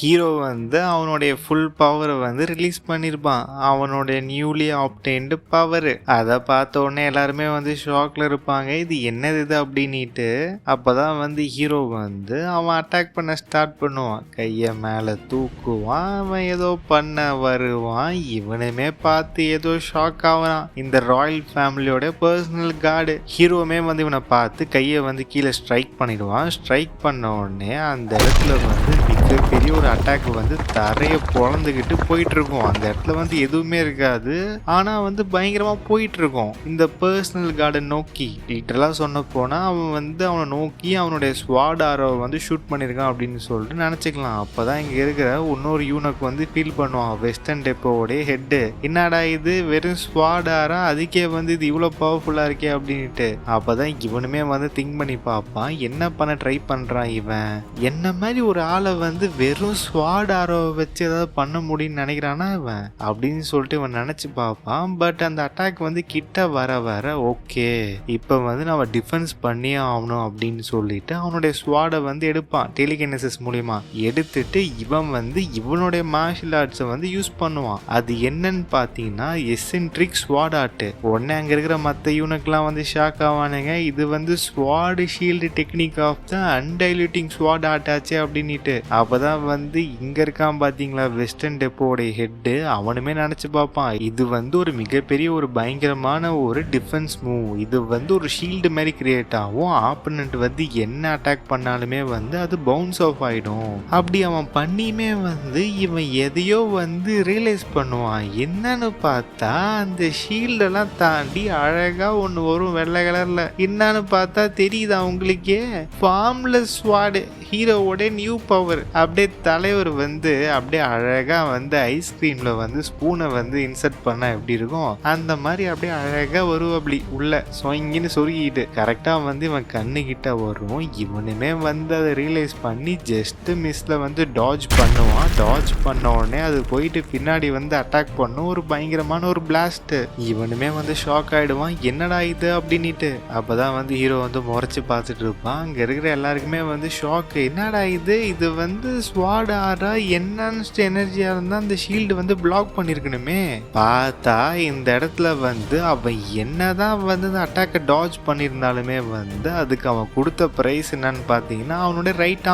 Hero வந்து அவனுடைய full பவரை வந்து ரிலீஸ் பண்ணியிருப்பான். அவனுடைய நியூலி ஆப்டெயின்டு பவர். அதை பார்த்த உடனே எல்லாருமே வந்து ஷாக்ல இருப்பாங்க. இது என்னது இது அப்படின்ட்டு. அப்பதான் வந்து ஹீரோ வந்து அவன் அட்டாக் பண்ண ஸ்டார்ட் பண்ணுவான். கையை மேலே தூக்குவான். அவன் ஏதோ பண்ண வருவான். இவனுமே பார்த்து ஏதோ ஷாக் ஆகிறான். இந்த ராயல் ஃபேமிலியோட பர்சனல் கார்டு. ஹீரோவுமே வந்து இவனை பார்த்து கையை வந்து கீழே ஸ்ட்ரைக் பண்ணிடுவான். ஸ்ட்ரைக் பண்ண உடனே அந்த இடத்துல வந்து மிகப்பெரிய ஒரு அட்டாக் வந்து தரையை பொழந்துக்கிட்டு போயிட்டு இருக்கும். அந்த இடத்துல வந்து எதுவுமே இருக்காது. ஆனா வந்து பயங்கரமா போயிட்டு இருக்கும் இந்த பர்சனல் கார்டை நோக்கி. லிட்டரலா சொன்ன போனா அவன் வந்து அவனை நோக்கி அவனுடைய ஸ்வாட் ஆரோவை வந்து ஷூட் பண்ணியிருக்கான் அப்படின்னு சொல்லிட்டு நினைச்சுக்கலாம். அப்பதான் இங்க இருக்கிற இன்னொரு யூனிக் வந்து ஃபீல் பண்ணுவான். வெஸ்டர்ன் டெப்போடைய ஹெட்டு, என்னடா இது வெறும் ஸ்வாட் ஆரா, அதுக்கே வந்து இது இவ்வளோ பவர்ஃபுல்லா இருக்கே அப்படின்ட்டு. அப்பதான் இவனுமே வந்து திங்க் பண்ணி பார்ப்பான், என்ன பண்ண ட்ரை பண்றான் இவன், என்ன மாதிரி ஒரு ஆளை வந்து வெறும் ஸ்வாட் ஆரோவை வச்சு ஏதாவது பண்ண முடியும்னு நினைக்கிறானா இவன் அப்படின்னு சொல்லிட்டு இவன் நினைச்சு பார்ப்பான். பட் அந்த அட்டாக் வந்து கிட்ட வர வர ஓகே இப்போ வந்து நம்ம டிஃபென்ஸ் பண்ணியே ஆகணும் அப்படின்னு சொல்லிட்டு அவனுடைய ஸ்வாடை வந்து எடுப்பான். டெலிகினசிஸ் மூலியமா எடுத்துட்டு இவன் வந்து இவனுடைய மார்ஷியல் ஆர்ட்ஸை வந்து யூஸ் பண்ணுவான். அது என்னன்னு பார்த்தீங்கன்னா எசென்ட்ரிக் ஸ்வாட் ஆர்ட். உடனே அங்கே இருக்கிற மற்ற யூனிக்லாம் வந்து ஷாக் ஆவானுங்க. இது வந்து swat shield technique of the undiluting swat art ஆச்சு அப்படின்ட்டு. அப்பதான் வந்து இங்க இருக்கான் பாத்தீங்களா வெஸ்டர்ன் டெப்போடைய ஹெட்டு, அவனுமே நினைச்சு பார்ப்பான் இது வந்து ஒரு மிகப்பெரிய ஒரு பயங்கரமான ஒரு டிஃபென்ஸ் மூவ். இது வந்து ஒரு ஷீல்டு மாதிரி கிரியேட் ஆகும். ஆப்பனண்ட் வந்து என்ன அட்டாக் பண்ணாலுமே வந்து அது பவுன்ஸ் ஆஃப் ஆயிடும். அப்படி அவன் பண்ணியுமே வந்து இவன் எதையோ வந்து ரியலைஸ் பண்ணுவான். என்னன்னு பார்த்தா அந்த ஷீல்டெல்லாம் தாண்டி அழகா ஒன்று வரும் வெள்ளை கலர்ல. என்னன்னு பார்த்தா தெரியுதா உங்களுக்கே, ஃபார்ம்லெஸ் ஸ்வாட், ஹீரோவோட நியூ பவர். அப்படியே தலைவர் வந்து அப்படியே அழகா வந்து ஐஸ்கிரீம்ல வந்து ஸ்பூனை வந்து இன்சர்ட் பண்ணா எப்படி இருக்கும் அந்த மாதிரி அப்படியே அழகா வரும். அப்படி உள்ள சொங்கின்னு சொருகிட்டு கரெக்டா வந்து இவன் கண்ணு கிட்ட வரும். இவனுமே வந்து அதை ரியலைஸ் பண்ணி ஜஸ்ட் மிஸ்ல வந்து டாஜ் பண்ணுவான். டாஜ் பண்ண உடனே அது போயிட்டு பின்னாடி வந்து அட்டாக் பண்ணும். ஒரு பயங்கரமான ஒரு பிளாஸ்ட். இவனுமே வந்து ஷாக் ஆயிடுவான், என்னடா இது அப்படின்ட்டு. அப்பதான் வந்து ஹீரோ வந்து முறைச்சு பார்த்துட்டு இருப்பான். அங்க இருக்கிற எல்லாருக்குமே வந்து ஷாக், என்னடா இது, இது வந்து ஸ்வாட் ஆரா என்ஹான்ஸ்ட் எனர்ஜியா இருந்தா அந்த ஷீல்டு வந்து பிளாக் பண்ணிருக்கணுமே. பார்த்தா இந்த இடத்துல வந்து அவன் என்னதான் வந்து அந்த அட்டாக்கை டாஜ் பண்ணியிருந்தாலுமே வந்து அதுக்கு அவன் கொடுத்த பிரைஸ் என்னன்னு பார்த்தீங்கன்னா அவனுடைய ரைட்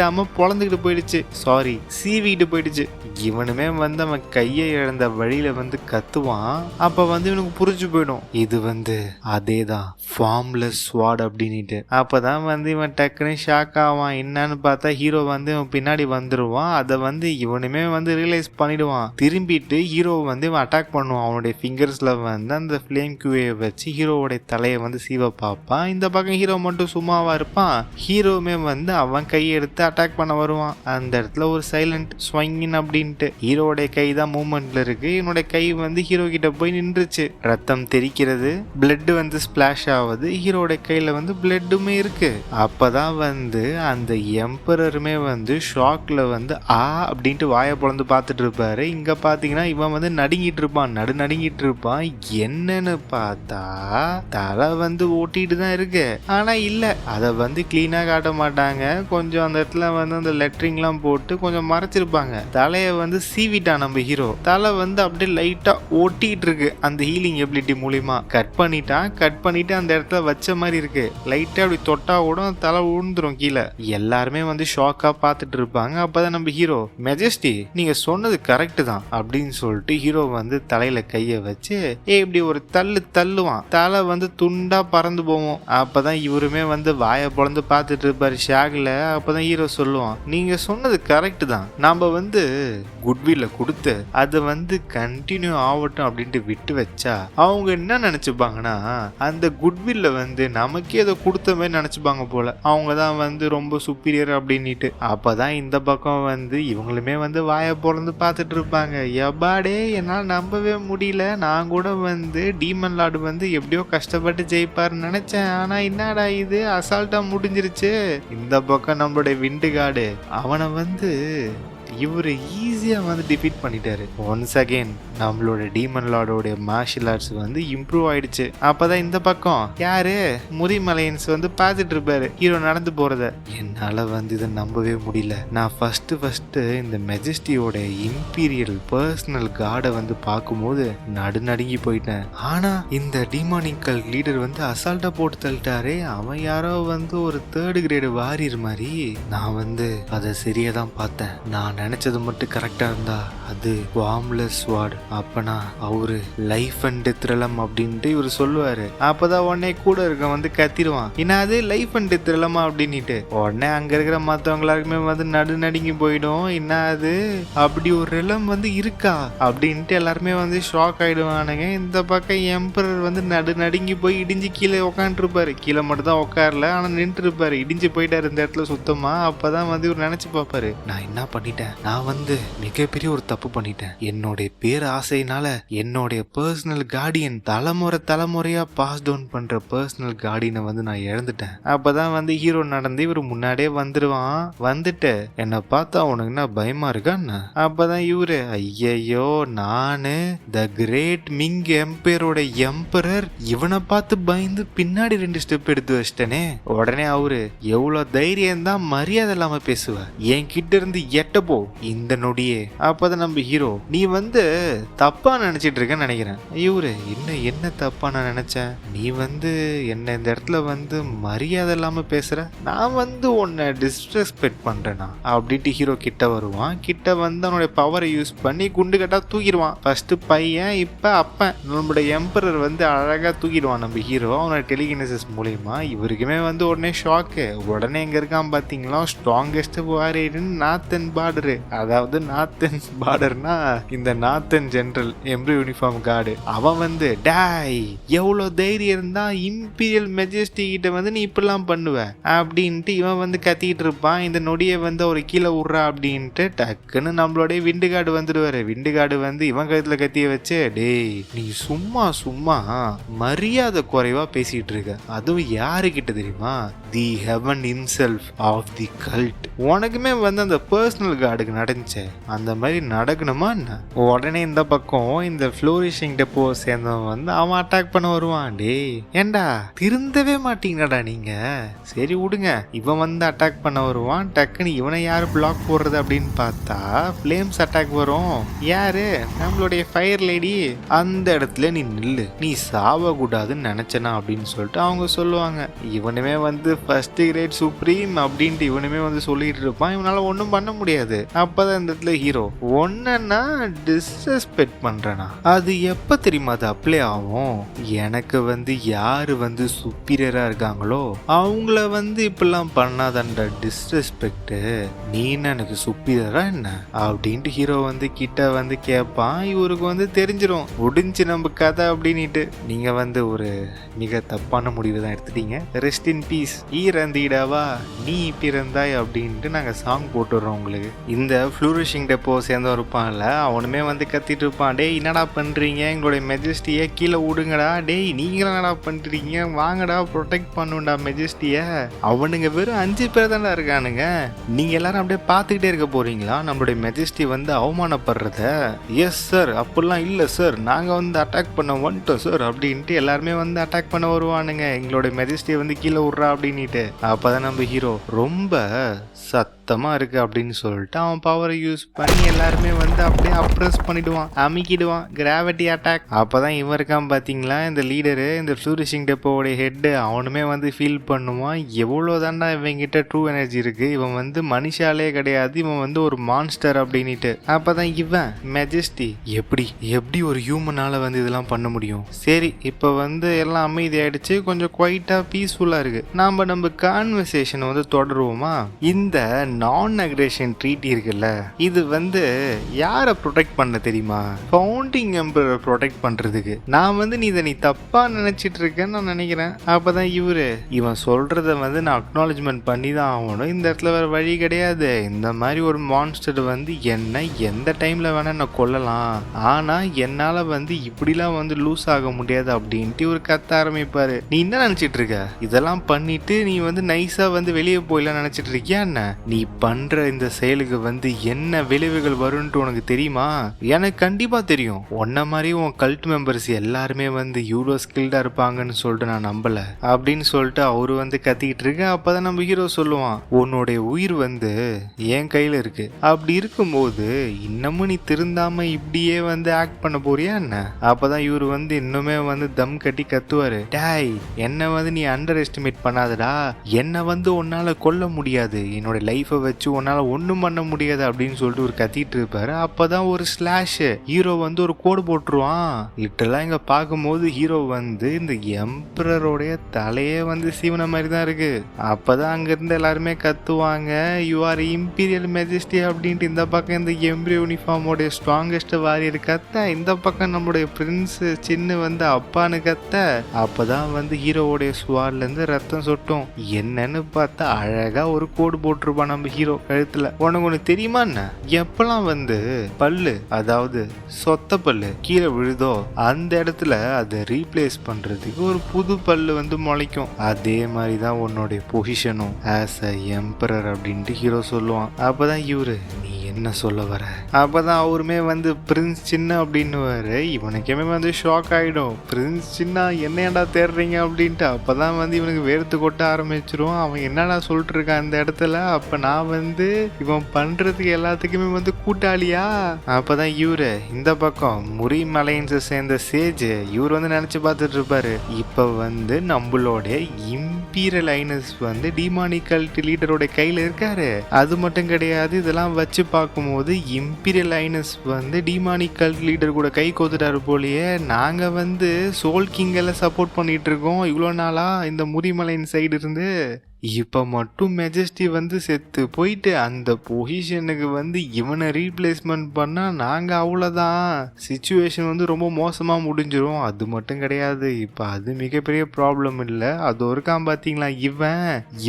ஆர்ம் பொழந்துக்கிட்டு போயிடுச்சு. சாரி, சீவிட்டு போயிடுச்சு. இவனுமே வந்து அவன் கையை இழந்த வழியில வந்து கத்துவான். அப்ப வந்து இவனுக்கு புரிஞ்சு போயிடும் இது வந்து அதேதான் ஃபார்ம்லெஸ் ஸ்வாட் அப்படின்ட்டு. அப்பதான் வந்து இவன் டக்குன்னு ஷாக் ஆவான். என்னன்னு பார்த்தா ஹீரோ வந்து இவன் பின்னாடி வந்துருவான். அதை வந்து இவனுமே வந்து ரியலைஸ் பண்ணிடுவான். திரும்பிட்டு ஹீரோ வந்து இவன் அட்டாக் பண்ணுவான். அவனுடைய ஃபிங்கர்ஸ்ல வந்து அந்த ஃபிளேம் கியூயை வச்சு ஹீரோவோடைய தலையை வந்து சீவ பார்ப்பான். இந்த பக்கம் ஹீரோ மட்டும் சும்மாவா இருப்பான். ஹீரோவுமே வந்து அவன் கையை எடுத்து அட்டாக் பண்ண வருவான். அந்த இடத்துல ஒரு சைலண்ட் ஸ்வைங்கின் அப்படின்ட்டு. ஹீரோடைய கை தான் மூவ்மெண்ட்ல இருக்கு. என்னோட கை வந்து ஹீரோ கிட்ட போய் நின்றுச்சு. ரத்தம் தெரிக்கிறது, பிளட் வந்து ஸ்பிளாஷ் ஆகுது. ஹீரோட கையில வந்து பிளட்டுமே இருக்கு. அப்பதான் வந்து அந்த எம்பரருமே வந்து ஷாக்ல வந்து அப்படின்ட்டு வாயை பொழந்து பார்த்துட்டு இருப்பாரு. இங்க பாத்தீங்கன்னா இவன் வந்து நடுங்கிட்டு இருப்பான், நடுங்கிட்டு இருப்பான். என்னன்னு பார்த்தா தலை வந்து ஓட்டிட்டு தான் இருக்கு. ஆனா இல்ல, அதை வந்து கிளீனா காட்ட மாட்டாங்க. கொஞ்சம் அந்த இடத்துல வந்து அந்த லெட்டரிங்லாம் போட்டு கொஞ்சம் மறைச்சிருப்பாங்க. தலையை வந்து சீவிட்டான் நம்ம ஹீரோ. தலை வந்து அப்படியே லைட்டா ஓட்டிட்டு இருக்கு அந்த ஹீலிங் எபிலிட்டி மூலியமா. கட் பண்ணிட்டு அந்த இடத்துல வச்ச மாதிரி இருக்கு. லைட்டா அப்படி தொட்டா கூட தலை உழுந்துரும் கீழே. எல்லாருமே வந்து ஷாக்கா பார்த்துட்டு இருப்பாங்க. அப்பதான் நம்ம ஹீரோ, மெஜஸ்டி நீங்க சொன்னது கரெக்ட் தான் அப்படின்னு சொல்லிட்டு ஹீரோ வந்து தலையில கைய வச்சு இப்படி ஒரு தள்ளுவான். தலை வந்து துண்டா பறந்து போவோம். அப்பதான் இவருமே வந்து வாயை பொழந்து பார்த்துட்டு இருப்பாரு ஷாக்ல. அப்பதான் ஹீரோ சொல்லுவான், நீங்க சொன்னது கரெக்ட் தான், நாம வந்து குட்வில்ல கொடுத்து அது வந்து கண்டினியூ ஆகட்டும் அப்படின்ட்டு விட்டு வச்சா அவங்க என்ன நினைச்சுப்பாங்கன்னா அந்த குட்வில்ல வந்து நமக்கே அதை கொடுத்த மாதிரி நினைச்சுப்பாங்க போல. அவங்க தான் வந்து ரொம்ப சுப்பீரியர் அப்படின்ட்டு. அப்பதான் இந்த பக்கம் வந்து இவங்களுமே வந்து வாயை பொழந்து பார்த்துட்டு இருப்பாங்க. எப்பாடே என்னால் நம்பவே முடியல, நான் கூட வந்து டீமன் லார்டு வந்து எப்படியோ கஷ்டப்பட்டு ஜெயிப்பாருன்னு நினைச்சேன். ஆனா என்னடா இது அசால்ட்டா முடிஞ்சிருச்சு. இந்த பக்கம் நம்மளுடைய விண்டு காடு அவனை வந்து இவரு ஈஸியா வந்து டிஃபீட் பண்ணிட்டாரு. ஒன்ஸ் அகைன் நம்மளோட டீமன் லார்டோட மார்ஷியல் ஆர்ட்ஸ் வந்து இம்ப்ரூவ் ஆயிடுச்சு. அப்பதான் இந்த பக்கம் யாரு முரிமலையன்ஸ் வந்து பார்த்துட்டு இருப்பாரு ஹீரோ நடந்து போறத. என்னால வந்து இதை நம்பவே முடியல. நான் ஃபர்ஸ்ட் இந்த மெஜஸ்டியோட இம்பீரியல் பர்சனல் கார்டை வந்து பார்க்கும்போது நடுநடுங்கி போயிட்டேன். ஆனா இந்த டிமானிக்கல் லீடர் வந்து அசால்ட்டா போட்டு தள்ளிட்டாரே. அவன் யாரோ வந்து ஒரு 3rd கிரேடு வாரியர் மாதிரி. நான் வந்து அதை சரியா தான் பார்த்தேன். நான் நினைச்சது மட்டும் கரெக்டா இருந்தா அது வார்ம்லெஸ் வார்டு. அப்பனா அவரு லைஃப் அண்ட் டெத் ரெலம் அப்படின்ட்டு இவரு சொல்லுவாரு. அப்பதான் உடனே கூட இருக்க வந்து கத்திடுவான், என்னது லைஃப் அண்ட் டெத் ரெலமா அப்படின்னுட்டு. உடனே அங்க இருக்கிற மத்தவங்க எல்லாருக்குமே வந்து நடுநடுங்கி போயிடும். என்னது அப்படி ஒரு ரெலம் வந்து இருக்கா அப்படின்ட்டு எல்லாருமே வந்து ஷாக் ஆயிடுவானுங்க. இந்த பக்கம் எம்பரர் வந்து நடுநடுங்கி போய் இடிஞ்சு கீழே உக்காந்துருப்பாரு. கீழே மட்டும் தான் உட்காரல, ஆனா நின்று இருப்பாரு. இடிஞ்சு போயிட்டாரு இந்த இடத்துல சுத்தமா. அப்பதான் வந்து இவர் நினைச்சு பார்ப்பாரு, நான் என்ன பண்ணிட்டேன், நான் வந்து மிகப்பெரிய ஒரு தப்பு பண்ணிட்டேன். என்னுடைய பேர் ஆசையினால என்னுடைய பர்சனல் கார்டியன் தலைமுறையா பாஸ் டவுன் பண்ற பர்சனல் கார்டியனை வந்து நான் இழந்துட்டேன். அப்பதான் வந்து ஹீரோ நடந்து இவர் முன்னாடியே வந்துடுவான். வந்துட்டு என்னை பார்த்தா உனக்கு என்ன பயமா இருக்கான்னு. அப்பதான் இவரு, ஐயையோ நானு த கிரேட் மிங் எம்பையரோட எம்பரர், இவனை பார்த்து பயந்து பின்னாடி 2 ஸ்டெப் எடுத்து வச்சிட்டனே. உடனே அவரு, எவ்வளவு தைரியம் தான் மரியாதை இல்லாம பேசுவ, என் கிட்ட இருந்து எட்டப்போ இந்த நொடியே. அப்பதான் நம்ம ஹீரோ, நீ வந்து தப்பா நினைச்சிட்டு இருக்கேன்னு நினைக்கிறேன். இவரு, என்ன தப்பா நான் நினைச்சேன், நீ வந்து என்ன இந்த இடத்துல வந்து மரியாதை இல்லாம பேசுற, நான் வந்து உன்னை டிஸ்ரெஸ்பெக்ட் பண்றேனா அப்படின்ட்டு ஹீரோ கிட்ட வருவான். கிட்ட வந்து அவனுடைய பவரை யூஸ் பண்ணி குண்டு கட்டா தூக்கிடுவான். ஃபர்ஸ்ட் பையன், இப்ப அப்பன், நம்மளுடைய எம்பரர் வந்து அழகா தூக்கிடுவான் நம்ம ஹீரோ அவனோட டெலிகினசிஸ் மூலியமா. இவருக்குமே வந்து உடனே ஷாக்கு. உடனே எங்க இருக்கான் பாத்தீங்களா, ஸ்ட்ராங்கஸ்ட் வாரியர்னு நார்த்தன் பார்டரு. அதாவது நார்த்தன் பார்டர்னா இந்த நார்த்தன் ஜெனரல் எம்ப்ரி யூனிஃபார்ம் கார்டு. அவன் வந்து, டாய் எவ்வளவு தைரியம் இருந்தா இம்பீரியல் மெஜஸ்டி கிட்ட வந்து நீ இப்படிலாம் பண்ணுவ அப்படின்ட்டு இவன் வந்து கத்திட்டு இருப்பான். இந்த நொடியை வந்து ஒரு கீழே விட்றா அப்படின்ட்டு டக்குன்னு நம்மளுடைய விண்டுகாடு வந்துடுவாரு. விண்டுகாடு வந்து இவன் கழுத்துல கத்திய வச்சு, டேய் நீ சும்மா மரியாதை குறைவா பேசிட்டு இருக்க, அதுவும் யாருக்கிட்ட தெரியுமா, the heaven in self of the cult. உனக்குமே வந்து அந்த பர்சனல் கார்டுக்கு நடந்துச்சு, அந்த மாதிரி நடக்கணுமா என்ன? உடனே இந்த பக்கம் இந்த ஃப்ளோரிஷிங் டெப்போ சேர்ந்தவன் வந்து அவன் அட்டாக் பண்ண வருவான். டேய் ஏண்டா திருந்தவே மாட்டீங்கடா நீங்க, சரி விடுங்க. இவன் வந்து அட்டாக் பண்ண வருவான். டக்குன்னு இவனை யாரு பிளாக் போடுறது அப்படின்னு பார்த்தா ஃப்ளேம்ஸ் அட்டாக் வரும். யாரு, நம்மளுடைய ஃபயர் லேடி. அந்த இடத்துல நீ நில்லு, நீ சாவ கூடாதுன்னு நினைச்சனா அப்படின்னு சொல்லிட்டு அவங்க சொல்லுவாங்க. இவனுமே வந்து ஃபர்ஸ்ட் கிரேட் சுப்ரீம் அப்படின்ட்டு இவனுமே வந்து சொல்லிட்டு இருப்பான். இவனால ஒன்றும் பண்ண முடியாது. அப்பதான் இந்த இடத்துல ஹீரோ, ஒன்னா டிஸ்ரெஸ்பெக்ட் பண்றனா அது எப்ப தெரியுமா அது அப்ளை ஆகும், எனக்கு வந்து யாரு வந்து சுப்பீரியரா இருக்காங்களோ அவங்கள வந்து இப்பெல்லாம் பண்ணாதன்ற டிஸ்ரெஸ்பெக்ட், நீ எனக்கு சுப்பீரியரா என்ன அப்படின்ட்டு ஹீரோ வந்து கிட்ட வந்து கேட்பான். இவருக்கு வந்து தெரிஞ்சிடும் முடிஞ்சு நம்ம கதை அப்படின்ட்டு. நீங்க வந்து ஒரு மிக தப்பான முடிவு தான் எடுத்துட்டீங்க, ரெஸ்ட் இன் பீஸ் ஈரந்தீடாவா நீ பிறந்தாய் அப்படின்ட்டு நாங்க சாங் போட்டுடுறோம் உங்களுக்கு. இந்த ஃப்ளூரிஷிங் டெப்போ சேர்ந்து இருப்பான்ல, அவனுமே வந்து கத்திட்டு இருப்பான், டேய் என்னடா பண்றீங்க, எங்களுடைய மெஜஸ்டியை கீழே விடுங்கடா, டேய் நீங்களும் என்னடா பண்றீங்க, வாங்கடா ப்ரொடெக்ட் பண்ணுண்டா மெஜஸ்டிய. அவனுங்க வெறும் 5 பேர் தானே இருக்கானுங்க, நீங்க எல்லாரும் அப்படியே பார்த்துக்கிட்டே இருக்க போறீங்களா நம்மளுடைய மெஜஸ்டி வந்து அவமானப்படுறத? எஸ் சார், அப்படிலாம் இல்லை சார், நாங்க வந்து அட்டாக் பண்ண வந்துட்டோம் சார் அப்படின்ட்டு எல்லாருமே வந்து அட்டாக் பண்ண வருவானுங்க, எங்களுடைய மெஜஸ்டியை வந்து கீழே விட்றா அப்படின்ட்டு. அப்பதான் நம்ம ஹீரோ ரொம்ப சத்தமா இருக்கு அப்படின்னு சொல்லிட்டு அவன் பவரை யூஸ் பண்ணி எல்லாருமே வந்து அப்படியே அப்ரஸ் பண்ணிடுவான், அமுக்கிடுவான், கிராவிட்டி அட்டாக். அப்பதான் இவன் இருக்கான் பாத்தீங்களா இந்த லீடரு, இந்த ஃப்ளூரிஷிங் டெப்போடைய ஹெட். அவனுமே வந்து ஃபீல் பண்ணுவான், எவ்வளவுதான்டா இவங்கிட்ட ட்ரூ எனர்ஜி இருக்கு, இவன் வந்து மனுஷாலே கிடையாது, இவன் வந்து ஒரு மான்ஸ்டர் அப்படின்ட்டு. அப்பதான் இவன் மெஜஸ்டி எப்படி ஒரு ஹியூமனால வந்து இதெல்லாம் பண்ண முடியும். சரி இப்ப வந்து எல்லாம் அமைதி ஆயிடுச்சு, கொஞ்சம் குவைட்டா பீஸ்ஃபுல்லா இருக்கு, நம்ம கான்வர்சேஷன் வந்து தொடருவோமா. இந்த நான் அக்ரேஷன் ட்ரீட்டி இருக்குல்ல, இது வந்து யாரை ப்ரொடெக்ட் பண்ண தெரியுமா, ஃபவுண்டிங் எம்பரரை ப்ரொடெக்ட் பண்றதுக்கு. நான் வந்து நீ தப்பா நினைச்சிட்டு இருக்கேன்னு நான் நினைக்கிறேன். அப்பதான் இவன் சொல்றத வந்து நான் அக்னாலஜ்மெண்ட் பண்ணி தான் ஆகணும், இந்த இடத்துல வேற வழி கிடையாது. இந்த மாதிரி ஒரு மான்ஸ்டர் வந்து என்ன எந்த டைம்ல வேணா நான் கொல்லலாம், ஆனா என்னால வந்து இப்படிலாம் வந்து லூஸ் ஆக முடியாது அப்படின்ட்டு இவர் கத்த ஆரம்பிப்பாரு. நீ என்ன நினைச்சிட்டு இருக்க, இதெல்லாம் பண்ணிட்டு நீ வந்து நைஸா வந்து வெளியே போயிடலாம் நினைச்சிட்டு இருக்கியா என்ன, நீ பண்ற இந்த செயலுக்கு வந்து என்ன விளைவுகள் வரும்னு உனக்கு தெரியுமா? எனக்கு கண்டிப்பா தெரியும். உன்ன மாதிரி உன் கல்ட் மெம்பர்ஸ் எல்லாருமே வந்து இவ்வளோ ஸ்கில்டா இருப்பாங்கன்னு சொல்லிட்டு நான் நம்பல அப்படின்னு சொல்லிட்டு அவரு வந்து கத்திக்கிட்டு இருக்கு. அப்பதான் நம்ம ஹீரோ சொல்லுவான், உன்னுடைய உயிர் வந்து என் கையில இருக்கு. அப்படி இருக்கும்போது இன்னமும் நீ திருந்தாம இப்படியே வந்து ஆக்ட் பண்ண போறியா என்ன? அப்பதான் இவரு வந்து இன்னுமே வந்து தம் கட்டி கத்துவாரு, டேய் என்ன வந்து நீ அண்டர் எஸ்டிமேட் பண்ணாதடா, என்ன வந்து உன்னால கொல்ல முடியாது, என்னோட லைஃபை வச்சு உன்னால ஒண்ணும் பண்ண முடியாது அப்படின்னு சொல்லிட்டு ஒரு கத்திட்டு இருப்பாரு. அப்பதான் ஒரு ஸ்லாஷ் ஹீரோ வந்து ஒரு கோடு போட்டுருவான். லிட்டரலா இங்க பார்க்கும்போது ஹீரோ வந்து இந்த எம்பரருடைய தலையே வந்து சீவன மாதிரி தான் இருக்கு. அப்பதான் அங்க இருந்து எல்லாருமே கத்துவாங்க, யூ ஆர் இம்பீரியல் மெஜஸ்டி அப்படின்ட்டு. இந்த பக்கம் இந்த எம்ப்ரி யூனிஃபார்மோட ஸ்ட்ராங்கஸ்ட் வாரியர் கத்த, இந்த பக்கம் நம்மளுடைய பிரின்ஸ் சின்ன வந்து அப்பான்னு கத்த. அப்பதான் வந்து ஹீரோவோடைய ஸ்வாட்ல இருந்து ரத்தம் சொட்டும். என்னன்னு பார்த்தா அழகா ஒரு கோடு போட்டிருப்பான் நம்ம ஹீரோ கழுத்துல. உனக்கு ஒண்ணு தெரியுமா என்ன? எப்பெல்லாம் வந்து பல்லு, அதாவது சொத்த பல்லு கீழே விழுதோ அந்த இடத்துல அதை ரீப்ளேஸ் பண்றதுக்கு ஒரு புது பல்லு வந்து முளைக்கும். அதே மாதிரிதான் உன்னுடைய பொசிஷனும் ஆஸ் அ எம்பரர் அப்படின்ட்டு ஹீரோ சொல்லுவான். அப்பதான் இவரு, நீ என்ன சொல்ல வர? அப்பதான் அவருமே வந்து பிரின்ஸ் சின்ன அப்படின்னுவாரு. இவனுக்குமே வந்து ஷாக் ஆயிடும், பிரின்ஸ் சின்ன என்னையடா தேடுறீங்க அப்படின்ட்டு. அப்பதான் வந்து இவனுக்கு வேர்த்து கொட்ட ஆரம்பிச்சிரும். அவன் என்னடா சொல்லிட்டு இருக்கான் அந்த இடத்துல, அப்ப நான் வந்து இவன் பண்றதுக்கு எல்லாத்துக்குமே வந்து கூட்டாளியா? அப்பதான் இவரு இந்த பக்கம் முரீம் அலையன்ஸை சேர்ந்த சேஜ் இவர் வந்து நினைச்சு பார்த்துட்டு இருப்பாரு, இப்ப வந்து நம்மளோட இம்பீரியல் ஐனஸ் வந்து டிமானிக்கல் லீடரோட கையில இருக்காரு. அது மட்டும் கிடையாது, இதெல்லாம் வச்சு பார்க்கும்போது இம்பீரியல் ஐனஸ் வந்து டிமானிக்கல் லீடர் கூட கை கோத்துட்டாரு போலயே. நாங்க வந்து சோல் கிங் எல்லாம் சப்போர்ட் பண்ணிட்டு இருக்கோம் இவ்வளோ நாளா இந்த முரிமலைன் சைடு இருந்து. இப்போ மட்டும் மெஜஸ்டி வந்து செத்து போயிட்டு அந்த பொசிஷனுக்கு வந்து இவனை ரீப்ளேஸ்மெண்ட் பண்ணால் நாங்கள் அவ்வளோதான், சிச்சுவேஷன் வந்து ரொம்ப மோசமாக முடிஞ்சிடும். அது மட்டும் கிடையாது, இப்போ அது மிகப்பெரிய ப்ராப்ளம் இல்லை, அது ஒருக்கான் பார்த்தீங்களா,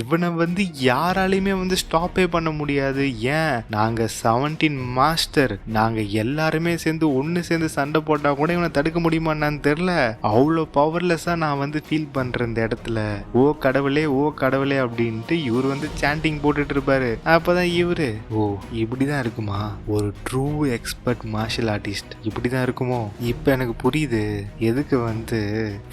இவனை வந்து யாராலையுமே வந்து ஸ்டாப்பே பண்ண முடியாது. ஏன், நாங்கள் 17 மாஸ்டர், நாங்கள் எல்லாருமே சேர்ந்து ஒன்று சேர்ந்து சண்டை போட்டால் கூட இவனை தடுக்க முடியுமான்னு தெரில. அவ்வளோ பவர்லெஸ்ஸாக நான் வந்து ஃபீல் பண்ணுறேன் இந்த இடத்துல. ஓ கடவுளே, ஓ கடவுளே அப்படின்ட்டு இவர் வந்து சாண்டிங் போட்டுட்டு இருப்பாரு. அப்பதான் இவரு, ஓ இப்படிதான் இருக்குமா, ஒரு ட்ரூ எக்ஸ்பர்ட் மார்ஷல் ஆர்டிஸ்ட் இப்படிதான் இருக்குமோ, இப்ப எனக்கு புரியுது எதுக்கு வந்து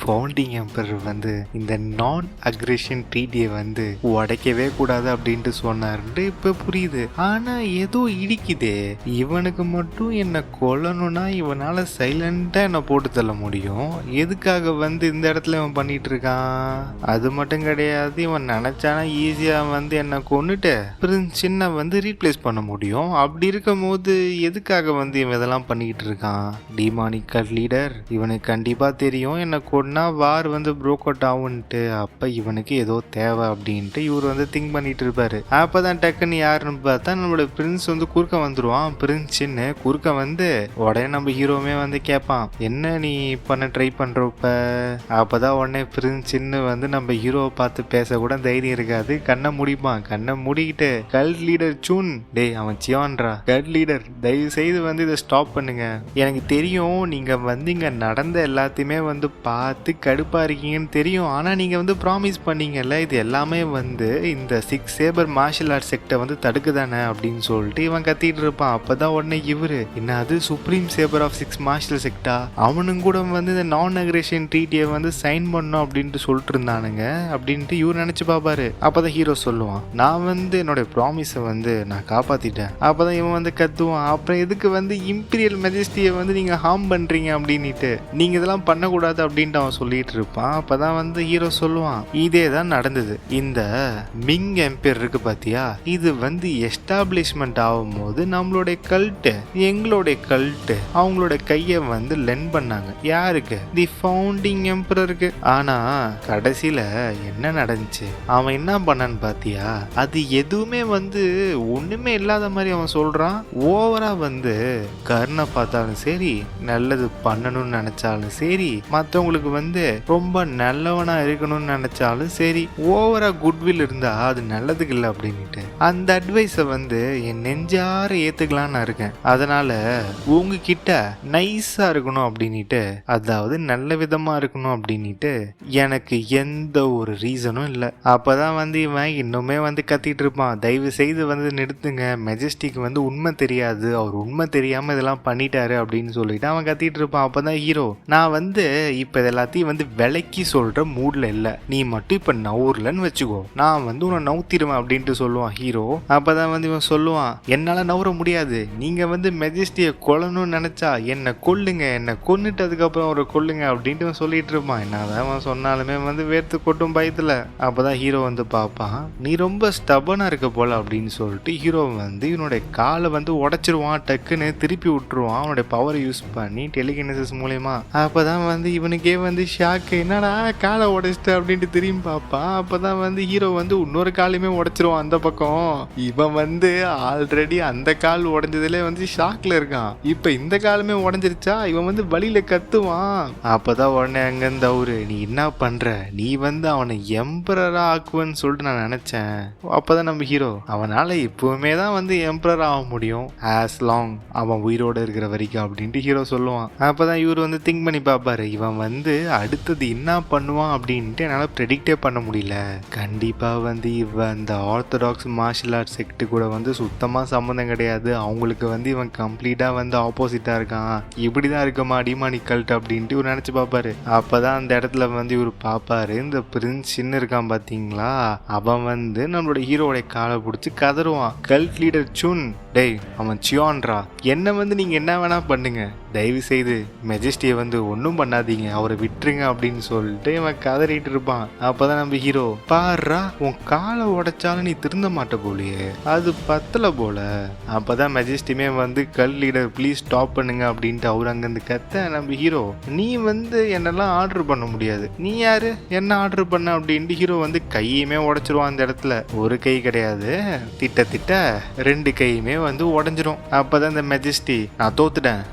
ஃபவுண்டிங் எம்பரர் வந்து இந்த நான் அக்ரெஷன் ட்ரீட்டியை வந்து உடைக்கவே கூடாது அப்படின்ட்டு சொன்னாருன்ட்டு இப்ப புரியுது. ஆனா ஏதோ இடிக்குதே, இவனுக்கு மட்டும் என்ன கொல்லணும்னா இவனால சைலண்டா என்ன போட்டு தள்ள முடியும், எதுக்காக வந்து இந்த இடத்துல இவன் பண்ணிட்டு இருக்கான்? அது மட்டும் கிடையாது, இவன் நினைச்சானா ஈஸியா வந்து என்ன கொன்னுட்டு பிரின்ஸ் சின்ன வந்து ரீப்ளேஸ் பண்ண முடியும். அப்படி இருக்கும் போது எதுக்காக வந்து இவன் இதெல்லாம் பண்ணிக்கிட்டு இருக்கான்? டிமானிக்கல் லீடர் இவனுக்கு கண்டிப்பா தெரியும் என்ன கொன்னா வார் வந்து ப்ரோக் அவுட் ஆகும்ட்டு. அப்ப இவனுக்கு ஏதோ தேவை அப்படின்ட்டு இவர் வந்து திங்க் பண்ணிட்டு இருப்பாரு. அப்பதான் டக்குன்னு யாருன்னு பார்த்தா நம்மளோட பிரின்ஸ் வந்து குறுக்க வந்துருவான். பிரின்ஸ் சின்ன குறுக்க வந்து உடனே நம்ம ஹீரோமே வந்து கேட்பான், என்ன நீ பண்ண ட்ரை பண்றப்ப? அப்பதான் உடனே பிரின்ஸ் சின்ன வந்து நம்ம ஹீரோவை பார்த்து பேச கூட தைரியம் இருக்காது. கண்ணை முடிப்பான். கண்ணை மூடிக்கிட்டு, கல்ட் லீடர் சூன், டேய் அவன் சியான்ரா, கல்ட் லீடர் தயவு செய்து வந்து இதை ஸ்டாப் பண்ணுங்க. எனக்கு தெரியும் நீங்க வந்து இங்க நடந்த எல்லாத்தையுமே வந்து பார்த்து கடுப்பா இருக்கீங்கன்னு தெரியும். ஆனா நீங்க வந்து ப்ராமிஸ் பண்ணீங்கல்ல, இது எல்லாமே வந்து இந்த 6 சேபர் மார்ஷல் ஆர்ட் செக்டை வந்து தடுக்குதானே அப்படின்னு சொல்லிட்டு இவன் கத்திட்டு இருப்பான். அப்பதான் உடனே இவரு, என்ன அது சுப்ரீம் சேபர் ஆஃப் 6 மார்ஷல் செக்டா, அவனும் கூட வந்து இந்த நான் அக்ரெஷன் ட்ரீட்டியை வந்து சைன் பண்ணும் அப்படின்ட்டு சொல்லிட்டு இருந்தானுங்க அப்படின்ட்டு இவர் நினைச்சு பாப்பாரு. அப்பதான் ஹீரோ சொல்லுவான், நான் வந்து என்னோட ப்ராமிஸை வந்து நான் காப்பாத்திட்டேன். அப்பதான் இவன் வந்து கத்துவான், அப்புறம் எதுக்கு வந்து இம்பீரியல் மெஜஸ்டியை வந்து நீங்க ஹார்ம் பண்றீங்க அப்படின்ட்டு, நீங்க இதெல்லாம் பண்ணக்கூடாது அப்படின்ட்டு அவன் சொல்லிட்டு இருப்பான். அப்பதான் வந்து ஹீரோ சொல்லுவான், இதே தான் நடந்தது, இந்த மிங் எம்பையர் இருக்கு பாத்தியா, இது வந்து எஸ்டாப்ளிஷ்மெண்ட் ஆகும் போது நம்மளுடைய கல்ட்டு, எங்களுடைய கல்ட்டு அவங்களோட கையை வந்து லென் பண்ணாங்க யாருக்கு, தி ஃபவுண்டிங் எம்பரருக்கு. ஆனா கடைசியில என்ன நடந்துச்சு, அவன் என்ன பண்ணான்னு பாத்தியா, அது எதுவுமே வந்து ஒண்ணுமே இல்லாத மாதிரி அவன் சொல்றான். ஓவரா வந்து கர்ணை பார்த்தாலும் சரி, நல்லது பண்ணணும்னு நினைச்சாலும் சரி, மற்றவங்களுக்கு வந்து ரொம்ப நல்லவனா இருக்கணும்னு நினைச்சாலும் சரி, ஓவரா குட்வில் இருந்தா அது நல்லதுக்கு இல்லை அப்படின்ட்டு அந்த அட்வைஸை வந்து என் நெஞ்சார ஏத்துக்கலான்னு நான் இருக்கேன். அதனால உங்ககிட்ட நைஸா இருக்கணும் அப்படின்ட்டு, அதாவது நல்ல விதமா இருக்கணும் அப்படின்ட்டு எனக்கு எந்த ஒரு ரீசனும் இல்லை. அப்பதான் அப்பதான் வந்து இவன் இன்னுமே வந்து கத்திட்டு இருப்பான், தயவு செய்து வந்து நிறுத்துங்க, மெஜஸ்டிக் வந்து உண்மை தெரியாது, அவர் உண்மை தெரியாம இதெல்லாம் பண்ணிட்டாரு அப்படின்னு சொல்லிட்டு அவன் கத்திட்டு இருப்பான். அப்பதான் ஹீரோ, நான் வந்து இப்ப எல்லாத்தையும் வந்து விலைக்கு சொல்ற மூட்ல இல்ல, நீ மட்டும் இப்ப நவுர்லன்னு வச்சுக்கோ, நான் வந்து உன்னை நவுத்திடுவேன் அப்படின்ட்டு சொல்லுவான் ஹீரோ. அப்பதான் வந்து இவன் சொல்லுவான், என்னால நவுற முடியாது, நீங்க வந்து மெஜஸ்டியை கொல்லணும்னு நினைச்சா என்ன கொல்லுங்க, என்ன கொன்னுட்டு அதுக்கப்புறம் அவரை கொல்லுங்க அப்படின்ட்டு இவன் சொல்லிட்டு இருப்பான். என்னதான் அவன் சொன்னாலுமே வந்து வேர்த்து கொட்டும் பயத்துல. அப்பதான் ஹீரோ வந்து பார்ப்பான், நீ ரொம்ப ஸ்டபனா இருக்க போல அப்படின்னு சொல்லிட்டு ஹீரோ வந்து இவனுடைய காலை வந்து உடைச்சிருவான், டக்குன்னு திருப்பி விட்டுருவான் அவனுடைய பவரை யூஸ் பண்ணி டெலிகினசிஸ் மூலியமா. அப்பதான் வந்து இவனுக்கே வந்து ஷாக்கு, என்னடா காலை உடைச்சிட்ட அப்படின்ட்டு திரும்பி பார்ப்பான். அப்பதான் வந்து ஹீரோ வந்து இன்னொரு காலையுமே உடைச்சிருவான் அந்த பக்கம். இவன் வந்து ஆல்ரெடி அந்த கால் உடைஞ்சதுல வந்து ஷாக்ல இருக்கான், இப்ப இந்த காலுமே உடைஞ்சிருச்சா, இவன் வந்து வழியில கத்துவான். அப்பதான் உடனே அங்கிருந்து அவரு, நீ என்ன பண்ற, நீ வந்து அவனை எம்பரரா ஆக்குவன்னு சொல்லிட்டு நான் நினைச்சேன். அப்பதான் நம்ம ஹீரோ, அவனால இப்பவுமே தான் வந்து எம்பரர் ஆக முடியும், ஆஸ் லாங் அவன் உயிரோட இருக்கிற வரைக்கும் அப்படின்ட்டு ஹீரோ சொல்லுவான். அப்பதான் இவர் வந்து திங்க் பண்ணி பார்ப்பாரு, இவன் வந்து அடுத்தது என்ன பண்ணுவான் அப்படின்ட்டு என்னால ப்ரெடிக்டே பண்ண முடியல. கண்டிப்பா வந்து இவன் அந்த ஆர்த்தடாக்ஸ் மார்ஷியல் ஆர்ட்ஸ் செக்ட் கூட வந்து சுத்தமா சம்மந்தம் கிடையாது, அவங்களுக்கு வந்து இவன் கம்ப்ளீட்டா வந்து ஆப்போசிட்டா இருக்கான், இப்படிதான் இருக்குமா டிமானிக் கல்ட் அப்படின்ட்டு இவர் நினைச்சு பார்ப்பாரு. அப்பதான் அந்த இடத்துல வந்து இவர் பார்ப்பாரு, இந்த பிரின்ஸ் சின்ன இருக்கான் பாத்தீங்களா, அவன் வந்து நம்மளோட ஹீரோடைய காலை பிடிச்சி கதறுவான், கல்ட் லீடர் சுன், டேய் அவன் சியான்ரா, என்ன வந்து நீங்க என்ன வேணா பண்ணுங்க, தயவு செய்து மெஜஸ்டியை வந்து ஒன்றும் பண்ணாதீங்க, அவரை விட்டுருங்க அப்படின்னு சொல்லிட்டு இவன் கதறிட்டு இருப்பான். அப்பதான் நம்ம ஹீரோ, பாருடா உன் காலை உடைச்சாலும் நீ திருந்த மாட்ட போலியே, அது பத்தல போல. அப்பதான் மெஜஸ்டியுமே வந்து கல் லீடர் ப்ளீஸ் ஸ்டாப் பண்ணுங்க அப்படின்ட்டு அவர் அங்கிருந்து கத்த, நம்ம ஹீரோ, நீ வந்து என்னெல்லாம் ஆர்டர் பண்ண முடியாது, நீ யாரு என்ன ஆர்டர் பண்ண அப்படின்ட்டு ஹீரோ வந்து கையுமே உடைச்சிருவான். அந்த இடத்துல ஒரு கை கிடையாது, திட்ட 2 கையுமே வந்து உடஞ்சிரும். அப்பதான் இந்த மெஜஸ்டி, நான் தோத்துட்டேன்,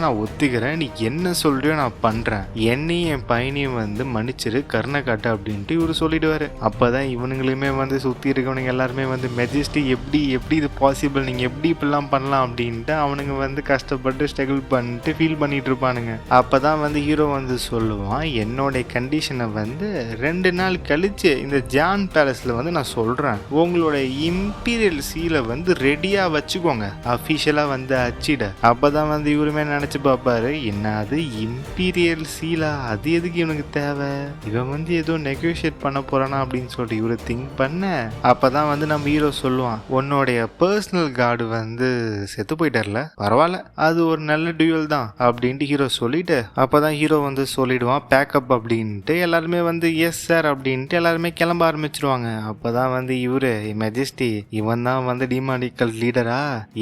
நான் ஒத்துக்கிறேன், நீ என்ன சொல்றியோ நான் பண்றேன், என்னையும் என் பையனையும் வந்து மன்னிச்சிரு, கருணை காட்டு அப்படின்ட்டு இவரு சொல்லிடுவாரு. அப்பதான் இவனுங்களுமே வந்து சுத்தி இருக்கவனுங்க எல்லாருமே வந்து மெஜஸ்டி எப்படி இது பாசிபிள், நீங்க எப்படி இப்படிலாம் பண்ணலாம் அப்படின்ட்டு அவனுங்க வந்து கஷ்டப்பட்டு ஸ்ட்ரகிள் பண்ணிட்டு ஃபீல் பண்ணிட்டு இருப்பானுங்க. அப்பதான் வந்து ஹீரோ வந்து சொல்லுவான், என்னோட கண்டிஷனை வந்து 2 நாள் கழிச்சு இந்த ஜான் பேலஸ்ல வந்து நான் சொல்றேன், உங்களோட இம்பீரியல் சீலை வந்து ரெடியா வச்சுக்கோங்க, அபிஷியலா வந்து அச்சிட. அப்பதான் வந்து இவருமே நினைச்சு பார்ப்பாரு, என்ன அது இம்பீரியல் சீலா, அது எதுக்கு இவனுக்கு தேவை, இவன் வந்து ஏதோ நெகோஷியேட் பண்ண போறானா அப்படின்னு சொல்லிட்டு இவரு திங்க் பண்ண. அப்பதான் வந்து நம்ம ஹீரோ சொல்லுவான், உன்னுடைய பர்சனல் கார்டு வந்து செத்து போயிட்டார்ல, பரவாயில்ல அது ஒரு நல்ல டியூவல் தான் அப்படின்ட்டு ஹீரோ சொல்லிட்டு. அப்பதான் ஹீரோ வந்து சொல்லிடுவான் பேக்கப் அப்படின்ட்டு. எல்லாருமே வந்து எஸ் சார் அப்படின்ட்டு எல்லாருமே கிளம்ப ஆரம்பிச்சிருவாங்க. அப்பதான் வந்து இவரு மெஜஸ்டி, இவன் தான் வந்து டிமானிக்கல் லீடரா,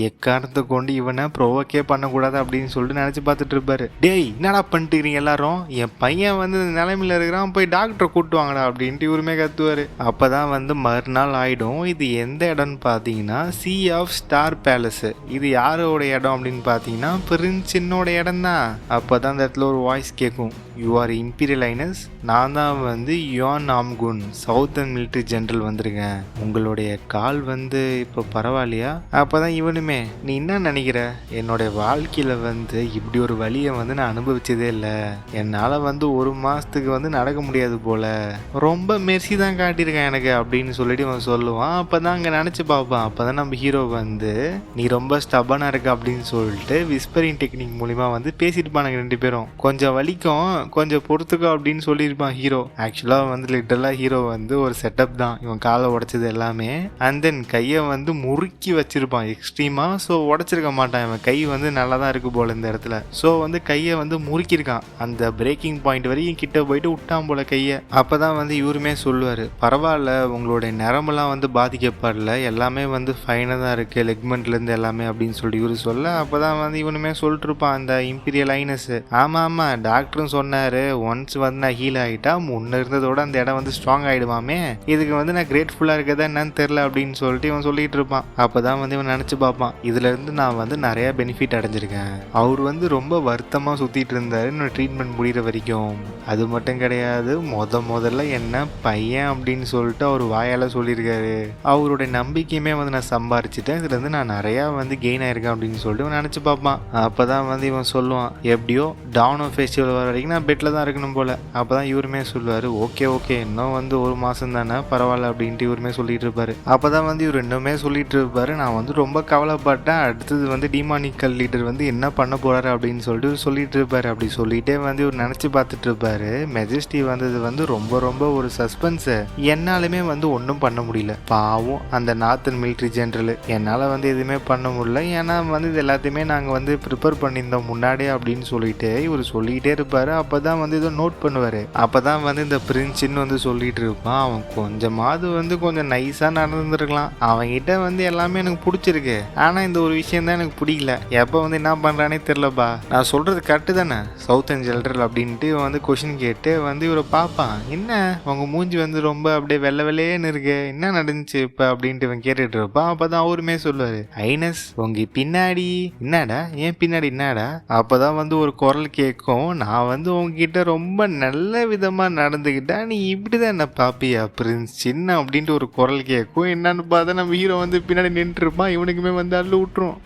எக்காரணத்தை கொண்டு இவனை ப்ரோவோக்கே பண்ணக்கூடாது அப்படின்னு சொல்லிட்டு நினைச்சு பார்த்துட்டு இருப்பாரு. டேய் என்னடா பண்ணிட்டு இருக்கீங்க எல்லாரும், என் பையன் வந்து நிலைமையில இருக்கிறான், போய் டாக்டரை கூட்டு வாங்கடா அப்படின்ட்டு இவருமே கத்துவாரு. அப்பதான் வந்து மறுநாள் ஆயிடும். இது எந்த இடம்னு பாத்தீங்கன்னா சி ஆஃப் ஸ்டார் பேலஸ். இது யாரோட இடம் அப்படின்னு பாத்தீங்கன்னா பிரின்சினோட இடம் தான். அப்பதான் அந்த இடத்துல ஒரு வாய்ஸ் கேட்கும், யூ ஆர் இம்பீரியல் ஹைனஸ், நான் தான் வந்து யுவான் நாம்குன் சவுத்தர்ன் மிலிட்டரி ஜெனரல் வந்திருக்கேன், உங்களுடைய கால் வந்து இப்போ பரவாயில்லையா. அப்பதான் இவனுமே, நீ என்ன நினைக்கிற, என்னுடைய வாழ்க்கையில வந்து இப்படி ஒரு வழியை வந்து நான் அனுபவிச்சதே இல்லை, என்னால வந்து 1 மாசத்துக்கு வந்து நடக்க முடியாது போல, ரொம்ப மெர்சி தான் காட்டியிருக்கேன் எனக்கு அப்படின்னு சொல்லிட்டு அவன் சொல்லுவான். அப்பதான் அங்க நினைச்சு பார்ப்பான். அப்பதான் நம்ம ஹீரோ வந்து, நீ ரொம்ப ஸ்டபனா இருக்க அப்படின்னு சொல்லிட்டு விஸ்பரிங் டெக்னிக் மூலியமா வந்து பேசிட்டு பானுங்க 2 பேரும், கொஞ்சம் வலிக்கும் கொஞ்சம் பொறுத்துக்கோ அப்படின்னு சொல்லியிருப்பான் ஹீரோ. ஆக்சுவலா வந்து லிட்டரலா ஹீரோ வந்து ஒரு செட்டப் தான், இவன் காலை உடைச்சது எல்லாமே. அண்ட் தென் கையை வந்து முறுக்கி வச்சிருப்பான் எக்ஸ்ட்ரீமா. ஸோ உடைச்சிருக்க மாட்டான், இவன் கை வந்து நல்லா தான் இருக்கு போல இந்த இடத்துல. ஸோ வந்து கையை வந்து முறுக்கிருக்கான், அந்த பிரேக்கிங் பாயிண்ட் வரைக்கும் கிட்ட போயிட்டு விட்டான் போல கையை. அப்பதான் வந்து இவருமே சொல்லுவாரு, பரவாயில்ல உங்களுடைய நரம்பெல்லாம் வந்து பாதிக்கப்படல, எல்லாமே வந்து ஃபைனாக தான் இருக்கு, லெக்மெண்ட்ல இருந்து எல்லாமே அப்படின்னு சொல்லிட்டு இவரு சொல்ல. அப்பதான் வந்து இவனுமே சொல்லிட்டு இருப்பான் அந்த இம்பீரியல் ஹைனஸ், ஆமா டாக்டரும் சொன்னாரு, ஒன்ஸ் வந்து நான் ஹீல் ஆகிட்டா முன்ன இருந்ததோட அந்த இடம் வந்து ஸ்ட்ராங் ஆகிடுவாமே, இதுக்கு வந்து நான் கிரேட்ஃபுல்லாக இருக்கதா என்னன்னு தெரில அப்படின்னு சொல்லிட்டு இவன் சொல்லிட்டு இருப்பான். அப்பதான் வந்து இவன் நினச்சி பார்ப்பான், இதுல இருந்து நான் வந்து நிறைய பெனிஃபிட் அடைஞ்சிருக்கேன், அவர் வந்து ரொம்ப வருத்தமாக சுற்றிட்டு இருந்தாரு இன்னும் ட்ரீட்மெண்ட் முடிகிற வரைக்கும். அது மட்டும் கிடையாது, முதல்ல என்ன பையன் அப்படின்னு சொல்லிட்டு அவர் வாயால் சொல்லியிருக்காரு, அவருடைய நம்பிக்கையுமே வந்து நான் சம்பாரிச்சிட்டேன், இதுல இருந்து நான் நிறையா வந்து கெயின் ஆயிருக்கேன் அப்படின்னு சொல்லிட்டு இவன் நினச்சி பார்ப்பான். அப்பதான் வந்து இவன் சொல்லுவான், எப்படியோ டானோ ஃபெஸ்டிவல் வர வரைக்கும் நான் பெட்டில் தான் இருக்கணும் போல். அப்போ தான் இவருமே சொல்லுவார், ஓகே ஓகே இன்னும் வந்து 1 மாதம் தானே பரவாயில்ல அப்படின்ட்டு இவருமே சொல்லிட்டு இருப்பாரு. அப்போ தான் வந்து இவர் இன்னுமே சொல்லிட்டு இருப்பாரு, நான் வந்து ரொம்ப கவலைப்பட்டேன், அடுத்தது வந்து டிமானிக்கல் லீடர் வந்து என்ன பண்ண போகிறாரு அப்படின்னு சொல்லிட்டு இருப்பாரு. அப்படி சொல்லிட்டே வந்து இவர் நினச்சி பார்த்துட்டு இருப்பாரு, மெஜஸ்டி வந்தது வந்து ரொம்ப ரொம்ப ஒரு சஸ்பென்ஸு, என்னாலுமே வந்து ஒன்றும் பண்ண முடியல. பாவம் அந்த நார்த்தன் மிலிட்ரி ஜென்ரல், என்னால் வந்து எதுவுமே பண்ண முடியல, ஏன்னா வந்து இது எல்லாத்தையுமே நாங்கள் வந்து ப்ரிப்பேர் பண்ணியிருந்தோம் முன்னாடியே அப்படின்னு சொல்லிட்டு இவர் சொல்லிகிட்டே இருப்பார். அப்போ தான் வந்து இதை நோட் பண்ணுவார். அப்போ தான் வந்து இந்த பிரின்ஸின்னு வந்து சொல்லிட்டு இருப்பான், அவன் கொஞ்சமாவது வந்து கொஞ்சம் நைஸாக நடந்துருக்கலாம், அவன்கிட்ட வந்து எல்லாமே எனக்கு பிடிச்சிருக்கு, ஆனால் இந்த ஒரு விஷயம் தான் எனக்கு பிடிக்கல, எப்போ வந்து என்ன பண்ணுறானே தெரிலப்பா, நான் சொல்கிறது கரெக்டு தானே சவுத்தன் ஜென்ரல் அப்படின்ட்டு வந்து கொஷின் கேட்டு வந்து இவரை பார்ப்பான். என்ன உங்கள் மூஞ்சி வந்து ரொம்ப அப்படியே வெள்ளை வெள்ளையேன்னு இருக்கு, என்ன நடந்துச்சு இப்போ அப்படின்ட்டு இவன் கேட்டுட்டு இருப்பான். அப்போ தான் அவருமே சொல்லுவார், ஐனஸ் உங்க பின்னாடி என்னடா, ஏன் பின்னாடி என்னடா? அப்போ தான் வந்து ஒரு குரல் கேட்கும், நான் வந்து உங்ககிட்ட ரொம்ப நல்ல விதமாக நடந்துக்கிட்டா நீ இப்படி தான் என்ன பாப்பியா பிரின்ஸ் சின்ன அப்படின்ட்டு ஒரு குரல் கேட்கும். என்னன்னு பார்த்தா நம்ம ஹீரோ வந்து பின்னாடி நின்றுருப்பான், இவனுக்குமே வந்து அள்ளு விட்டுரும்.